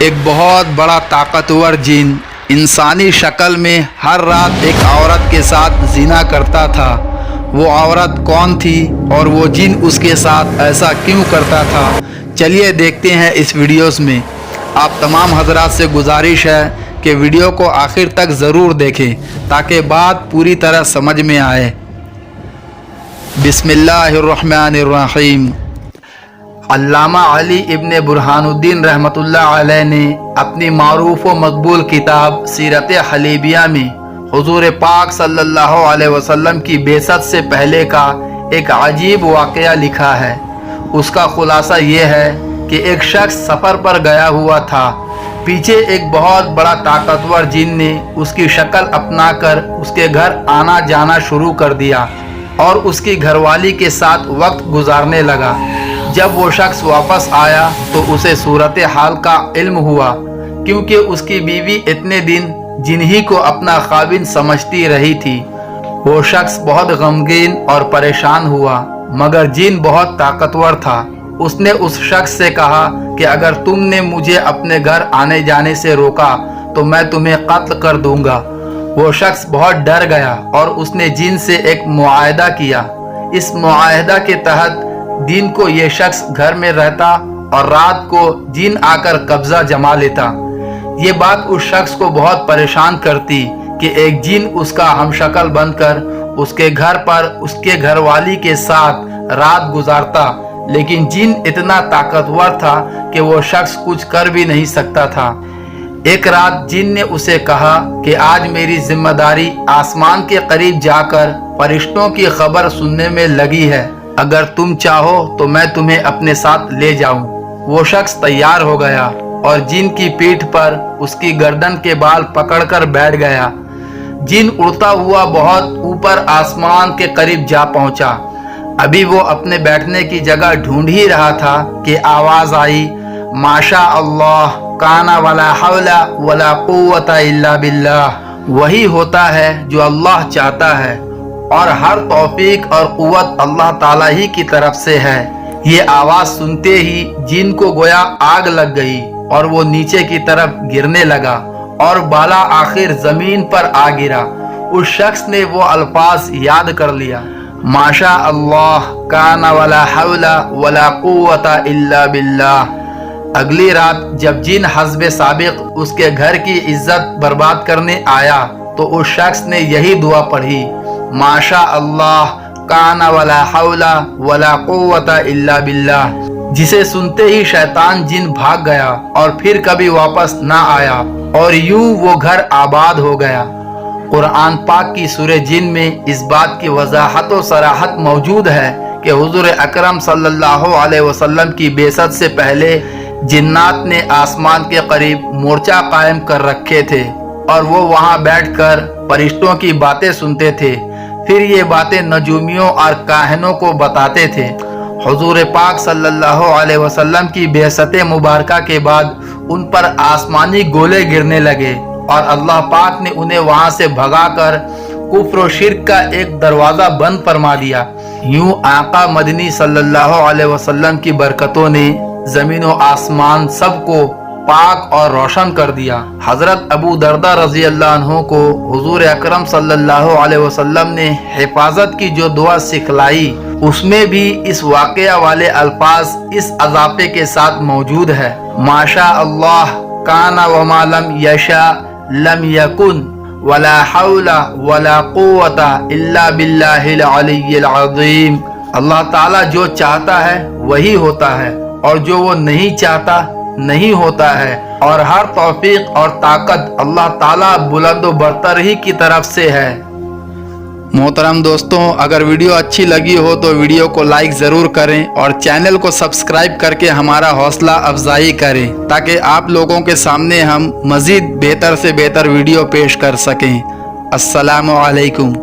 ایک بہت بڑا طاقتور جن انسانی شکل میں ہر رات ایک عورت کے ساتھ زنا کرتا تھا۔ وہ عورت کون تھی اور وہ جن اس کے ساتھ ایسا کیوں کرتا تھا؟ چلیے دیکھتے ہیں اس ویڈیوز میں۔ آپ تمام حضرات سے گزارش ہے کہ ویڈیو کو آخر تک ضرور دیکھیں تاکہ بات پوری طرح سمجھ میں آئے۔ بسم اللہ الرحمن الرحیم۔ علامہ علی ابن برہان الدین رحمۃ اللہ علیہ نے اپنی معروف و مقبول کتاب سیرت حلیبیہ میں حضور پاک صلی اللہ علیہ وسلم کی بعثت سے پہلے کا ایک عجیب واقعہ لکھا ہے۔ اس کا خلاصہ یہ ہے کہ ایک شخص سفر پر گیا ہوا تھا۔ پیچھے ایک بہت بڑا طاقتور جن نے اس کی شکل اپنا کر اس کے گھر آنا جانا شروع کر دیا اور اس کی گھر والی کے ساتھ وقت گزارنے لگا۔ جب وہ شخص واپس آیا تو اسے صورتحال کا علم ہوا، کیونکہ اس کی بیوی اتنے دن جن ہی کو اپنا خاوند سمجھتی رہی تھی۔ وہ شخص بہت غمگین اور پریشان ہوا، مگر جن بہت طاقتور تھا۔ اس نے اس شخص سے کہا کہ اگر تم نے مجھے اپنے گھر آنے جانے سے روکا تو میں تمہیں قتل کر دوں گا۔ وہ شخص بہت ڈر گیا اور اس نے جن سے ایک معاہدہ کیا۔ اس معاہدہ کے تحت دن کو یہ شخص گھر میں رہتا اور رات کو جن آ کر قبضہ جما لیتا۔ یہ بات اس شخص کو بہت پریشان کرتی کہ ایک جن اس کا ہم شکل بن کر اس کے گھر پر اس کے گھر والی کے ساتھ رات گزارتا، لیکن جن اتنا طاقتور تھا کہ وہ شخص کچھ کر بھی نہیں سکتا تھا۔ ایک رات جن نے اسے کہا کہ آج میری ذمہ داری آسمان کے قریب جا کر فرشتوں کی خبر سننے میں لگی ہے، اگر تم چاہو تو میں تمہیں اپنے ساتھ لے جاؤں۔ وہ شخص تیار ہو گیا اور جن کی پیٹھ پر اس کی گردن کے بال پکڑ کر بیٹھ گیا۔ جن اڑتا ہوا بہت اوپر آسمان کے قریب جا پہنچا۔ ابھی وہ اپنے بیٹھنے کی جگہ ڈھونڈ ہی رہا تھا کہ آواز آئی، ماشاء اللہ کانا ولا حول ولا قوت الا باللہ۔ وہی ہوتا ہے جو اللہ چاہتا ہے اور ہر توفیق اور قوت اللہ تعالیٰ ہی کی طرف سے ہے۔ یہ آواز سنتے ہی جن کو گویا آگ لگ گئی اور وہ نیچے کی طرف گرنے لگا اور بالا آخر زمین پر آ گرا۔ اس شخص نے وہ الفاظ یاد کر لیا، ماشاء اللہ کان ولا حول ولا قوت الا باللہ۔ اگلی رات جب جن حسب سابق اس کے گھر کی عزت برباد کرنے آیا تو اس شخص نے یہی دعا پڑھی، ماشاء اللہ کان ولا حول ولا قوت الا باللہ، جسے سنتے ہی شیطان جن بھاگ گیا اور پھر کبھی واپس نہ آیا اور یوں وہ گھر آباد ہو گیا۔ قرآن پاک کی سورہ جن میں اس بات کی وضاحت و صراحت موجود ہے کہ حضور اکرم صلی اللہ علیہ وسلم کی بعثت سے پہلے جنات نے آسمان کے قریب مورچہ قائم کر رکھے تھے اور وہ وہاں بیٹھ کر فرشتوں کی باتیں سنتے تھے، پھر یہ باتیں نجومیوں اور کاہنوں کو بتاتے تھے۔ حضور پاک صلی اللہ علیہ وسلم کی بعثت مبارکہ کے بعد ان پر آسمانی گولے گرنے لگے اور اللہ پاک نے انہیں وہاں سے بھگا کر کفر و شرک کا ایک دروازہ بند فرما دیا۔ یوں آقا مدنی صلی اللہ علیہ وسلم کی برکتوں نے زمین و آسمان سب کو پاک اور روشن کر دیا۔ حضرت ابو دردہ رضی اللہ عنہ کو حضور اکرم صلی اللہ علیہ وسلم نے حفاظت کی جو دعا سکھلائی، اس میں بھی اس واقعہ والے الفاظ اس اضافے کے ساتھ موجود ہے، ماشاء اللہ کان وما لم یشاء لم یکن ولا حول ولا قوت الا باللہ العلی العظیم۔ اللہ تعالیٰ جو چاہتا ہے وہی ہوتا ہے اور جو وہ نہیں چاہتا نہیں ہوتا ہے، اور ہر توفیق اور طاقت اللہ تعالیٰ بلند و برتر ہی کی طرف سے ہے۔ محترم دوستوں، اگر ویڈیو اچھی لگی ہو تو ویڈیو کو لائک ضرور کریں اور چینل کو سبسکرائب کر کے ہمارا حوصلہ افزائی کریں تاکہ آپ لوگوں کے سامنے ہم مزید بہتر سے بہتر ویڈیو پیش کر سکیں۔ السلام علیکم۔